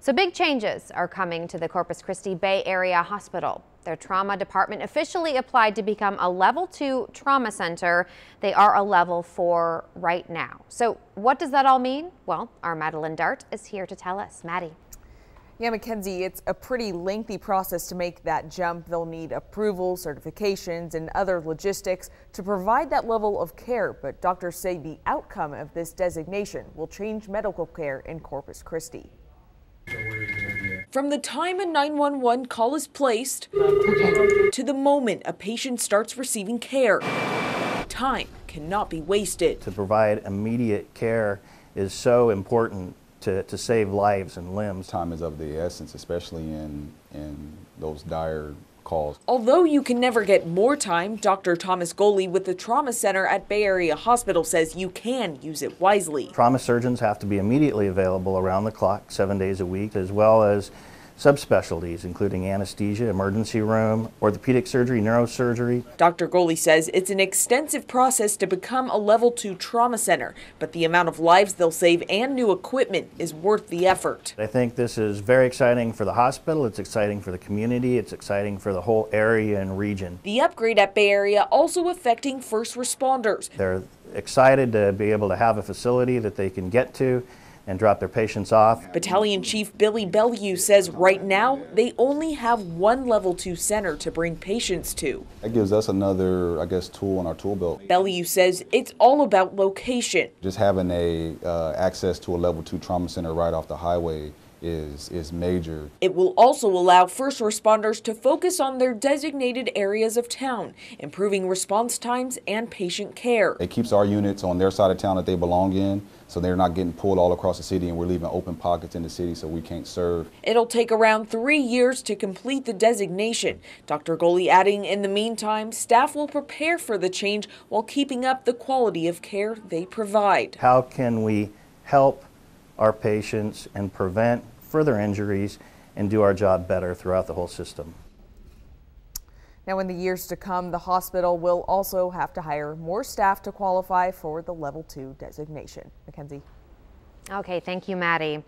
So big changes are coming to the Corpus Christi Bay Area Hospital. Their trauma department officially applied to become a level 2 trauma center. They are a level 4 right now. So what does that all mean? Well, our Madeline Dart is here to tell us. Maddie. Yeah, Mackenzie, it's a pretty lengthy process to make that jump. They'll need approval, certifications, and other logistics to provide that level of care. But doctors say the outcome of this designation will change medical care in Corpus Christi. From the time a 911 call is placed to the moment a patient starts receiving care, time cannot be wasted. To provide immediate care is so important to save lives and limbs. Time is of the essence, especially in those dire calls. Although you can never get more time, Dr. Thomas Goley with the Trauma Center at Bay Area Hospital says you can use it wisely. Trauma surgeons have to be immediately available around the clock, 7 days a week, as well as subspecialties, including anesthesia, emergency room, orthopedic surgery, neurosurgery. Dr. Goley says it's an extensive process to become a level 2 trauma center, but the amount of lives they'll save and new equipment is worth the effort. I think this is very exciting for the hospital, it's exciting for the community, it's exciting for the whole area and region. The upgrade at Bay Area also affecting first responders. They're excited to be able to have a facility that they can get to and drop their patients off. Battalion Chief Billy Bellew says right now they only have one level 2 center to bring patients to. That gives us another, tool in our tool belt. Bellew says it's all about location. Just having access to a level 2 trauma center right off the highway is major. It will also allow first responders to focus on their designated areas of town, improving response times and patient care. It keeps our units on their side of town that they belong in, so they're not getting pulled all across the city and we're leaving open pockets in the city so we can't serve. It'll take around 3 years to complete the designation. Dr. Goley adding, in the meantime, staff will prepare for the change while keeping up the quality of care they provide. How can we help our patients and prevent further injuries and do our job better throughout the whole system? Now, in the years to come, the hospital will also have to hire more staff to qualify for the level 2 designation. Mackenzie. Okay, thank you, Maddie.